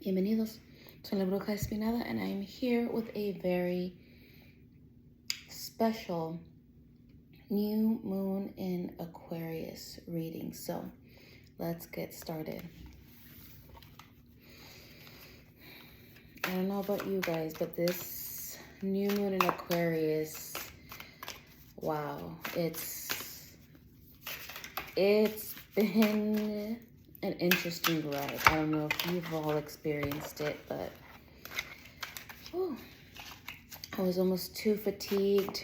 Bienvenidos. Soy la Bruja Espinada, and I'm here with a very special new moon in Aquarius reading. So let's get started. I don't know about you guys, but this new moon in Aquarius, wow, it's been an interesting ride. I don't know if you've all experienced it, but I was almost too fatigued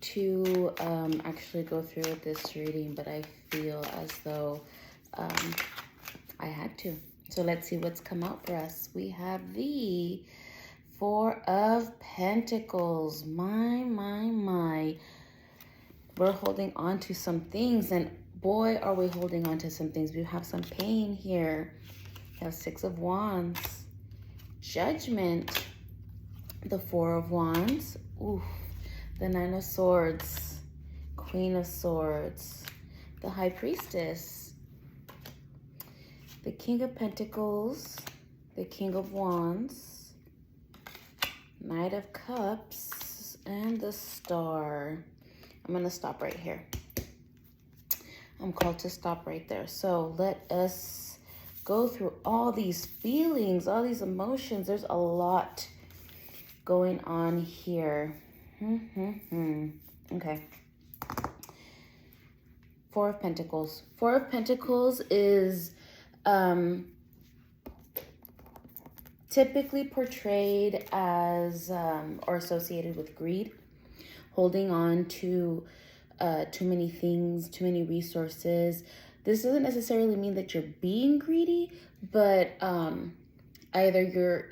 to actually go through with this reading, but I feel as though I had to. So let's see what's come out for us. We have the Four of Pentacles. My. We're holding on to some things, and boy, are we holding on to some things. We have some pain here. We have Six of Wands, Judgment, the Four of Wands, oof, the Nine of Swords, Queen of Swords, the High Priestess, the King of Pentacles, the King of Wands, Knight of Cups, and the Star. I'm going to stop right here. I'm called to stop right there. So let us go through all these feelings, all these emotions. There's a lot going on here. Okay. Four of Pentacles. Four of Pentacles is typically portrayed as or associated with greed, holding on to too many things, too many resources. This doesn't necessarily mean that you're being greedy, but either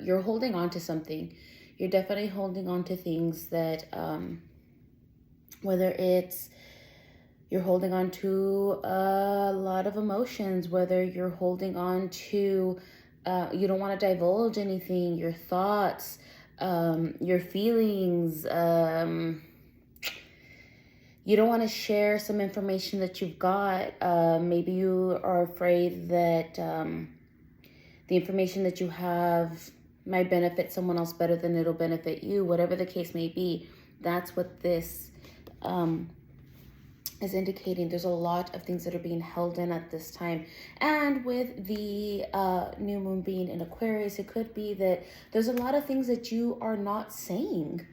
you're holding on to something. You're definitely holding on to things that, whether it's you're holding on to a lot of emotions, whether you're holding on to, you don't want to divulge anything, your thoughts, your feelings, you don't want to share some information that you've got. Maybe you are afraid that the information that you have might benefit someone else better than it'll benefit you. Whatever the case may be, that's what this is indicating. There's a lot of things that are being held in at this time. And with the new moon being in Aquarius, it could be that there's a lot of things that you are not saying.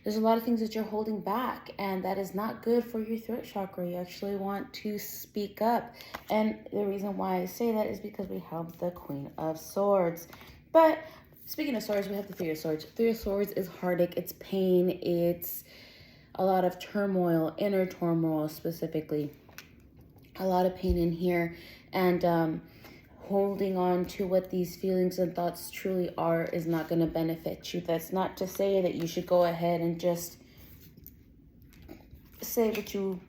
There's a lot of things that you're holding back, and that is not good for your throat chakra. You actually want to speak up. And the reason why I say that is because we have the Queen of Swords. But speaking of swords, we have the Three of Swords. Three of Swords is heartache, it's pain, it's a lot of turmoil, inner turmoil specifically. A lot of pain in here, and holding on to what these feelings and thoughts truly are is not going to benefit you. That's not to say that you should go ahead and just say what you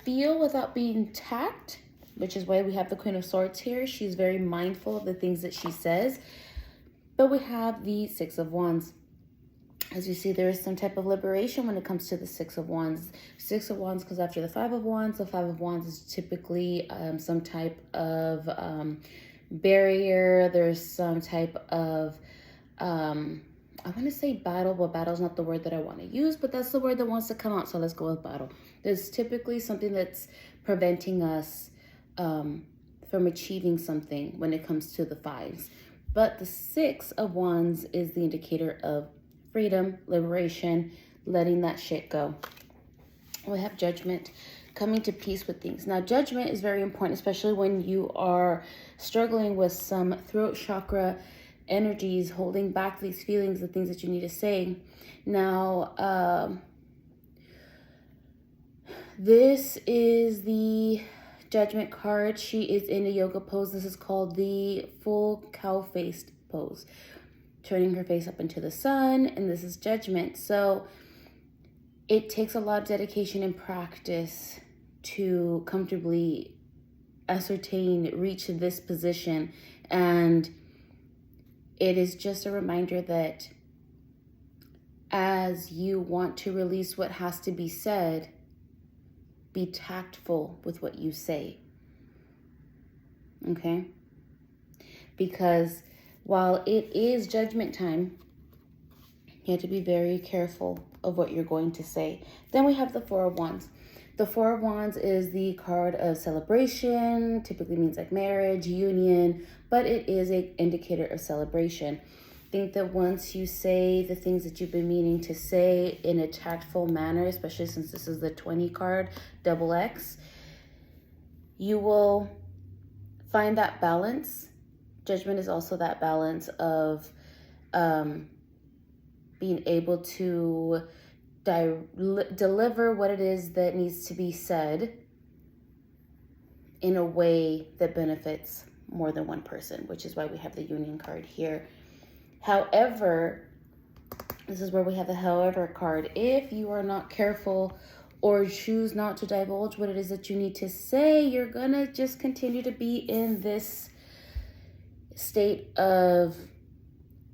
feel without being tact, which is why we have the Queen of Swords here. She's very mindful of the things that she says. But we have the Six of Wands. As you see, there is some type of liberation when it comes to the Six of Wands. Six of Wands comes after the Five of Wands. The Five of Wands is typically some type of barrier. There's some type of, I want to say battle, but battle is not the word that I want to use, but that's the word that wants to come out, so let's go with battle. There's typically something that's preventing us from achieving something when it comes to the fives. But the Six of Wands is the indicator of freedom, liberation, letting that shit go. We have Judgment, coming to peace with things. Now, Judgment is very important, especially when you are struggling with some throat chakra energies, holding back these feelings, the things that you need to say. Now, this is the Judgment card. She is in a yoga pose. This is called the full cow-faced pose, turning her face up into the sun, and this is Judgment. So it takes a lot of dedication and practice to comfortably reach this position, and it is just a reminder that as you want to release what has to be said, be tactful with what you say, okay? because while it is judgment time, you have to be very careful of what you're going to say. Then we have the Four of Wands. The Four of Wands is the card of celebration, typically means like marriage, union, but it is an indicator of celebration. Think that once you say the things that you've been meaning to say in a tactful manner, especially since this is the 20 card, double X, you will find that balance. Judgment is also that balance of being able to deliver what it is that needs to be said in a way that benefits more than one person, which is why we have the Union card here. However, this is where we have the however card. If you are not careful or choose not to divulge what it is that you need to say, you're gonna just continue to be in this state of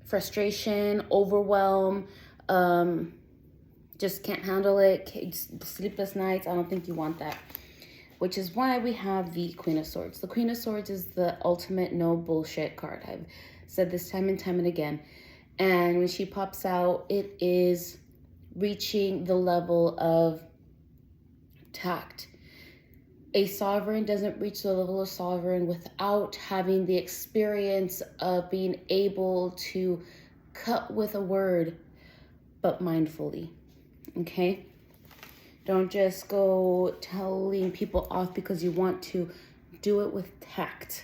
frustration, overwhelm, just can't handle it, sleepless nights. I don't think you want that, which is why we have the Queen of Swords. The Queen of Swords is the ultimate no bullshit card. I've said this time and time and again. And when she pops out, it is reaching the level of tact. A sovereign doesn't reach the level of sovereign without having the experience of being able to cut with a word, but mindfully. Okay? Don't just go telling people off because you want to. Do it with tact.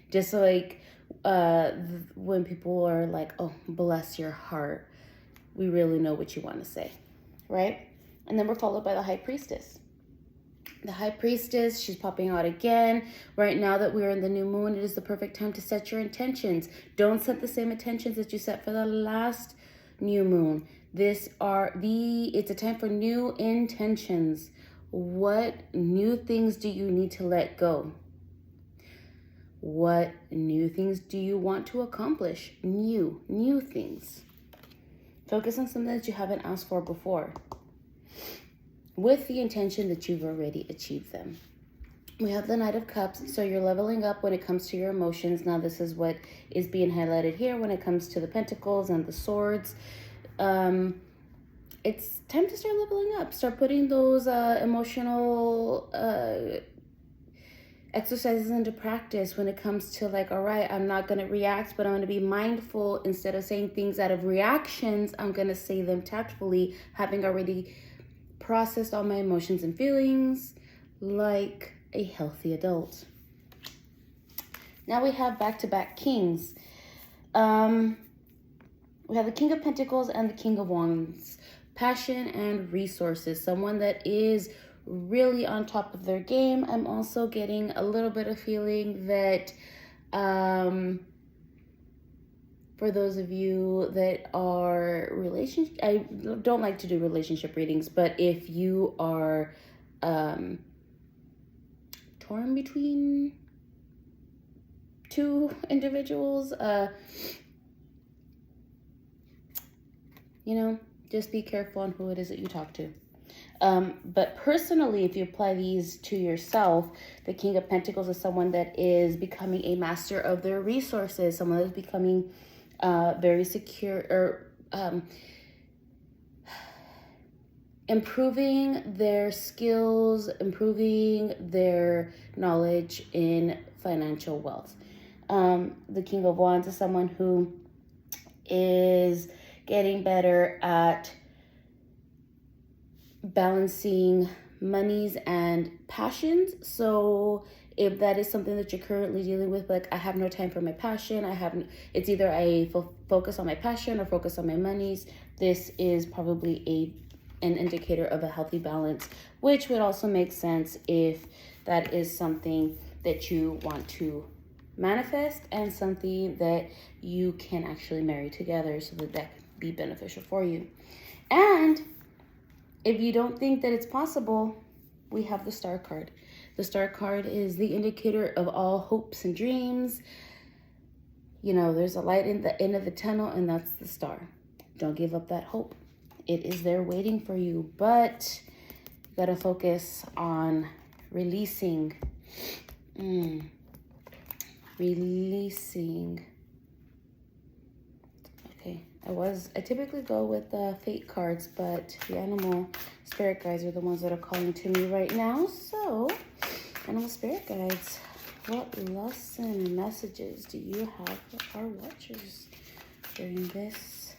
Just like when people are like, oh, bless your heart, we really know what you want to say, right? And then we're followed by the High Priestess. The High Priestess, she's popping out again. Right now that we're in the new moon, it is the perfect time to set your intentions. Don't set the same intentions that you set for the last new moon. It's a time for new intentions. What new things do you need to let go? What new things do you want to accomplish? New things. Focus on something that you haven't asked for before, with the intention that you've already achieved them. We have the Knight of Cups, so you're leveling up when it comes to your emotions. Now this is what is being highlighted here when it comes to the Pentacles and the Swords. It's time to start leveling up. Start putting those emotional exercises into practice when it comes to like, all right, I'm not going to react, but I'm going to be mindful. Instead of saying things out of reactions, I'm going to say them tactfully, having already processed all my emotions and feelings like a healthy adult. Now we have back-to-back kings. We have the King of Pentacles and the King of Wands. Passion and resources. Someone that is really on top of their game. I'm also getting a little bit of feeling that for those of you that are I don't like to do relationship readings, but if you are torn between two individuals, just be careful on who it is that you talk to. But personally, if you apply these to yourself, the King of Pentacles is someone that is becoming a master of their resources, someone that's becoming very secure, or improving their skills, improving their knowledge in financial wealth. The King of Wands is someone who is getting better at balancing monies and passions. So if that is something that you're currently dealing with, like, I have no time for my passion, it's either I focus on my passion or focus on my monies, this is probably an indicator of a healthy balance, which would also make sense if that is something that you want to manifest and something that you can actually marry together, so that can be beneficial for you. And if you don't think that it's possible, we have the Star card. The Star card is the indicator of all hopes and dreams. There's a light in the end of the tunnel, and that's the star. Don't give up that hope. It is there waiting for you, but you gotta focus on releasing releasing. Okay, I typically go with the fate cards, but the animal spirit guides are the ones that are calling to me right now. So, animal spirit guides, what lesson and messages do you have for our watchers during this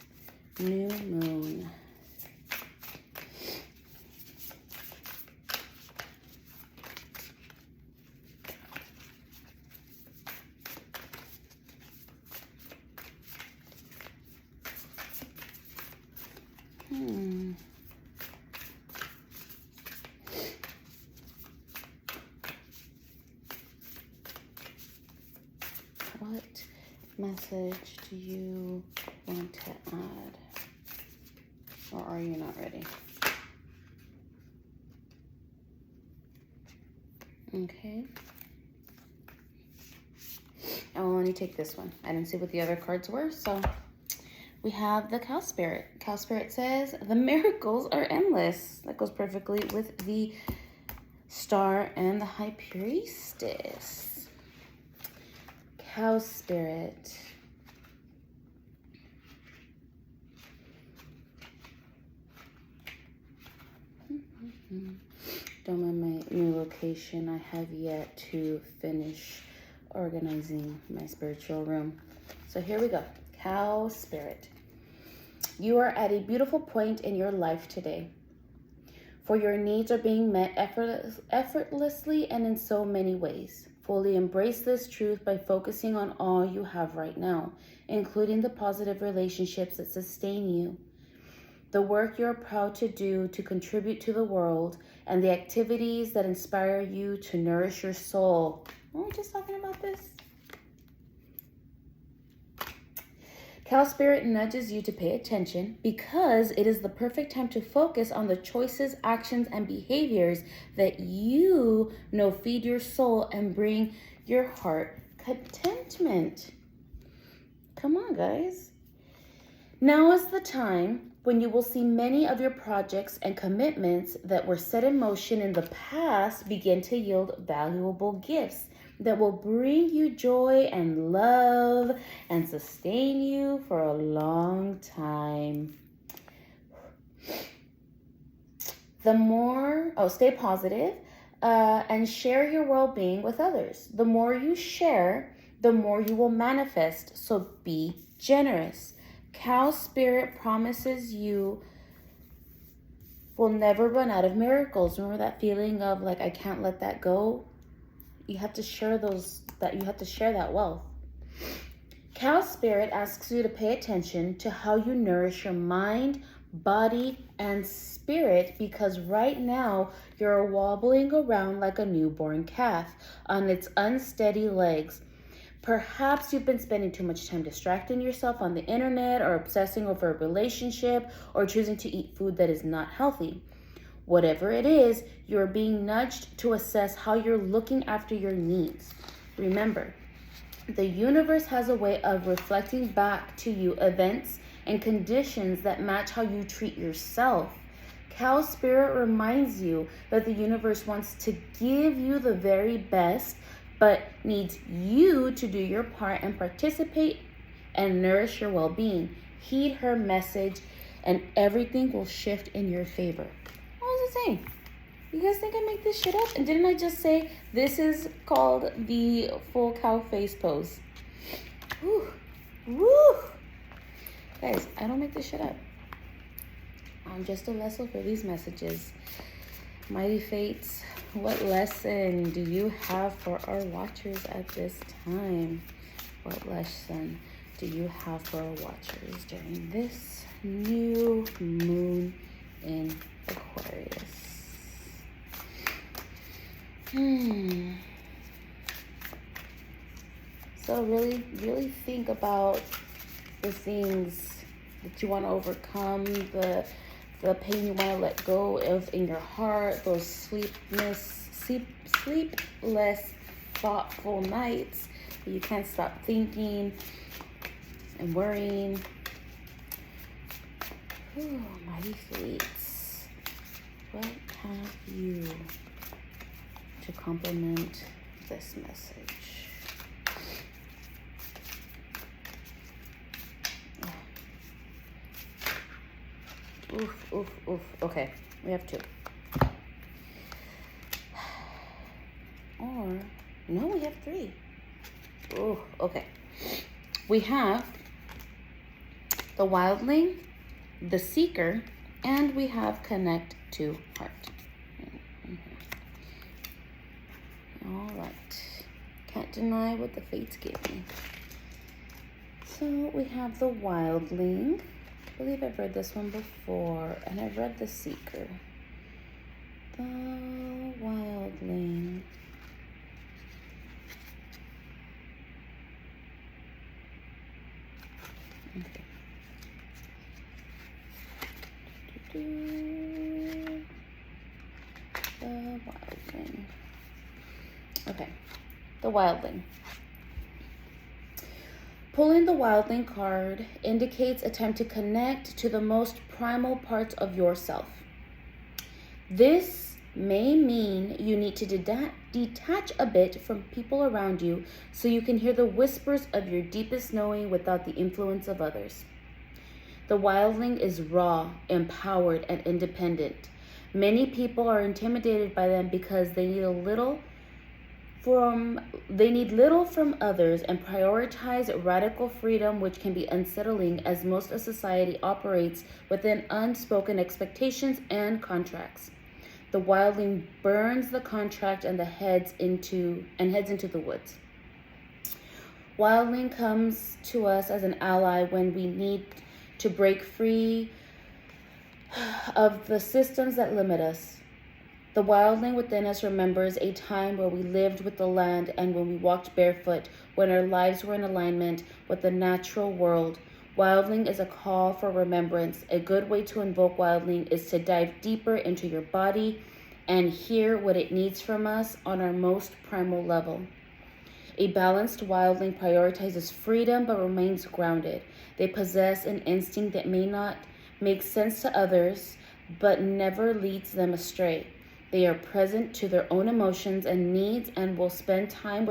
new moon? What message do you want to add? Or are you not ready? Okay. I will only take this one. I didn't see what the other cards were, so we have the Cow Spirit. Cow Spirit says, the miracles are endless. That goes perfectly with the Star and the High Priestess. Cow Spirit. Don't mind my new location. I have yet to finish organizing my spiritual room. So here we go. Cow Spirit. You are at a beautiful point in your life today, for your needs are being met effortlessly and in so many ways. Fully embrace this truth by focusing on all you have right now, including the positive relationships that sustain you, the work you're proud to do to contribute to the world, and the activities that inspire you to nourish your soul. Weren't we just talking about this? Cow Spirit nudges you to pay attention because it is the perfect time to focus on the choices, actions, and behaviors that you know feed your soul and bring your heart contentment. Come on, guys. Now is the time when you will see many of your projects and commitments that were set in motion in the past begin to yield valuable gifts that will bring you joy and love and sustain you for a long time. Stay positive and share your well-being with others. The more you share, the more you will manifest. So be generous. Cow Spirit promises you will never run out of miracles. Remember that feeling of like, I can't let that go? You have to share that wealth. Cow Spirit asks you to pay attention to how you nourish your mind, body, and spirit, because right now you're wobbling around like a newborn calf on its unsteady legs. Perhaps you've been spending too much time distracting yourself on the internet or obsessing over a relationship or choosing to eat food that is not healthy. Whatever it is, you're being nudged to assess how you're looking after your needs. Remember, the universe has a way of reflecting back to you events and conditions that match how you treat yourself. Cow Spirit reminds you that the universe wants to give you the very best, but needs you to do your part and participate and nourish your well-being. Heed her message and everything will shift in your favor. What was I saying? You guys think I make this shit up? And didn't I just say this is called the full cow face pose? Woo! Woo! Guys, I don't make this shit up. I'm just a vessel for these messages. Mighty Fates, what lesson do you have for our watchers at this time? What lesson do you have for our watchers during this new moon in Aquarius? So really think about the things that you want to overcome, the pain you want to let go of in your heart, those sleepless, thoughtful nights where you can't stop thinking and worrying. Ooh, mighty fates, what have you to complement this message? Oof, oof, oof. Okay, we have 2. Or, no, we have 3. Oh, okay. We have the wildling, the seeker, and we have connect to heart. All right. Can't deny what the fates gave me. So we have the wildling. I believe I've read this one before, and I've read the seeker. The wildling. Okay. The wildling. Okay, the wildling. Pulling the wildling card indicates attempt to connect to the most primal parts of yourself. This may mean you need to detach a bit from people around you so you can hear the whispers of your deepest knowing without the influence of others. The wildling is raw, empowered, and independent. Many people are intimidated by them because they need little from others and prioritize radical freedom, which can be unsettling as most of society operates within unspoken expectations and contracts. The wildling burns the contract and heads into the woods. Wildling comes to us as an ally when we need to break free of the systems that limit us. The wildling within us remembers a time where we lived with the land and when we walked barefoot, when our lives were in alignment with the natural world. Wildling is a call for remembrance. A good way to invoke wildling is to dive deeper into your body and hear what it needs from us on our most primal level. A balanced wildling prioritizes freedom but remains grounded. They possess an instinct that may not make sense to others but never leads them astray. They are present to their own emotions and needs and will spend time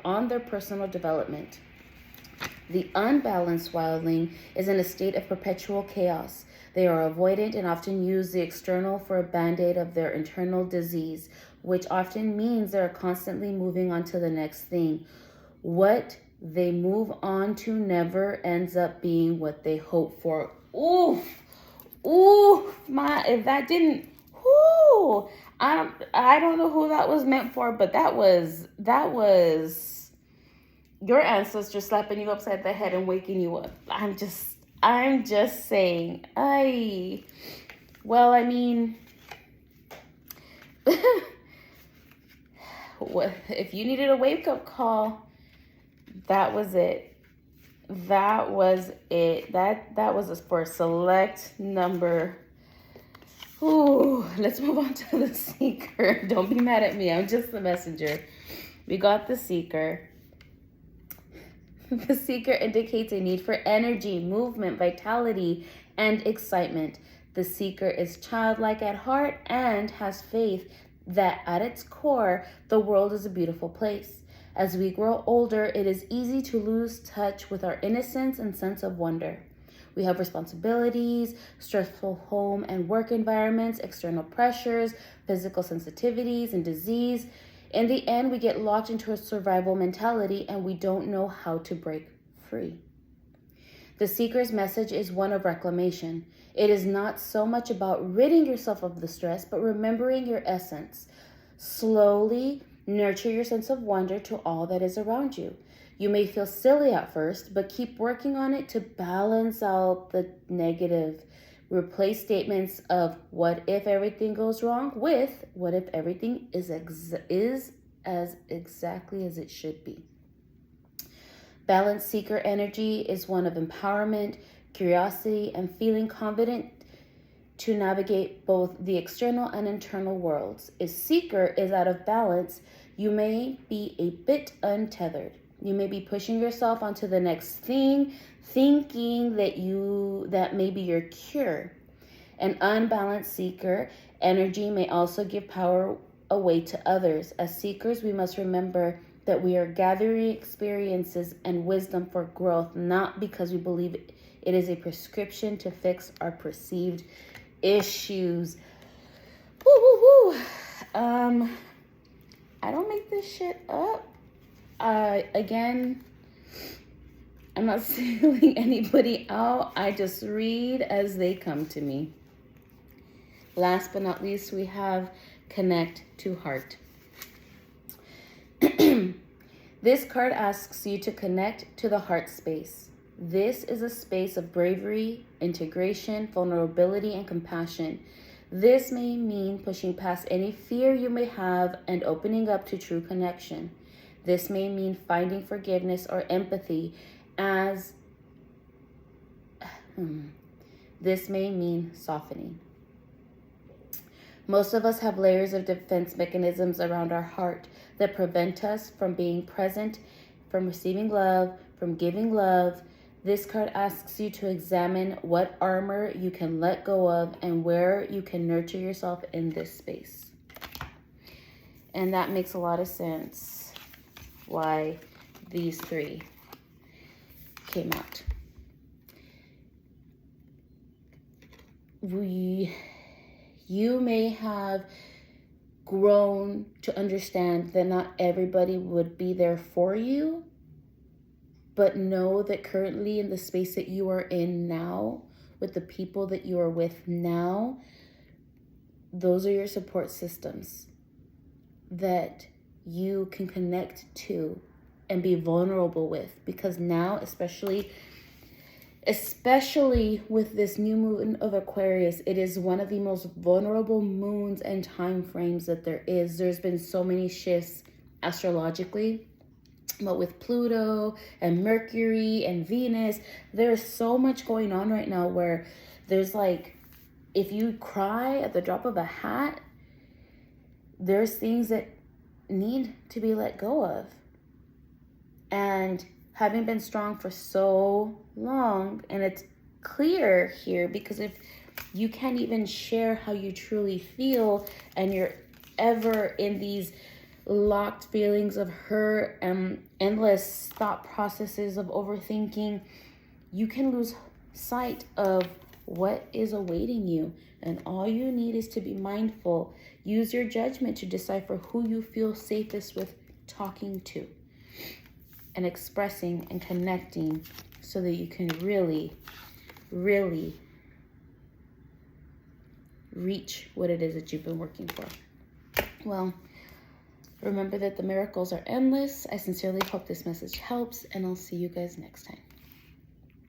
on their personal development. The unbalanced wildling is in a state of perpetual chaos. They are avoidant and often use the external for a band-aid of their internal disease, which often means they are constantly moving on to the next thing. What they move on to never ends up being what they hope for. Oof, if that didn't, I don't know who that was meant for, but that was your ancestors slapping you upside the head and waking you up. I'm just saying. Well, I mean, if you needed a wake-up call, that was it. That was for a select number. Ooh, let's move on to the seeker. Don't be mad at me. I'm just the messenger. We got the seeker. The seeker indicates a need for energy, movement, vitality, and excitement. The seeker is childlike at heart and has faith that at its core, the world is a beautiful place. As we grow older, it is easy to lose touch with our innocence and sense of wonder. We have responsibilities, stressful home and work environments, external pressures, physical sensitivities, and disease. In the end, we get locked into a survival mentality and we don't know how to break free. The seeker's message is one of reclamation. It is not so much about ridding yourself of the stress, but remembering your essence. Slowly nurture your sense of wonder to all that is around you. You may feel silly at first, but keep working on it to balance out the negative. Replace statements of what if everything goes wrong with what if everything is as exactly as it should be. Balanced seeker energy is one of empowerment, curiosity, and feeling confident to navigate both the external and internal worlds. If seeker is out of balance, you may be a bit untethered. You may be pushing yourself onto the next thing, thinking that may be your cure. An unbalanced seeker energy may also give power away to others. As seekers, we must remember that we are gathering experiences and wisdom for growth, not because we believe it is a prescription to fix our perceived issues. Woo, woo, woo. I don't make this shit up. Again, I'm not singling anybody out. I just read as they come to me. Last but not least, we have connect to heart. This card asks you to connect to the heart space. This is a space of bravery, integration, vulnerability, and compassion. This may mean pushing past any fear you may have and opening up to true connection. This may mean finding forgiveness or empathy as this may mean softening. Most of us have layers of defense mechanisms around our heart that prevent us from being present, from receiving love, from giving love. This card asks you to examine what armor you can let go of and where you can nurture yourself in this space. And that makes a lot of sense why these three came out. You may have grown to understand that not everybody would be there for you, but know that currently in the space that you are in now, with the people that you are with now, those are your support systems that you can connect to and be vulnerable with. Because now, especially with this new moon of Aquarius, it is one of the most vulnerable moons and time frames that there is. There's been so many shifts astrologically, but with Pluto and Mercury and Venus, there's so much going on right now where there's like, if you cry at the drop of a hat, there's things that need to be let go of. And having been strong for so long, and it's clear here because if you can't even share how you truly feel and you're ever in these locked feelings of hurt and endless thought processes of overthinking, you can lose sight of what is awaiting you. And all you need is to be mindful. Use your judgment to decipher who you feel safest with talking to and expressing and connecting so that you can really, really reach what it is that you've been working for. Well, remember that the miracles are endless. I sincerely hope this message helps, and I'll see you guys next time.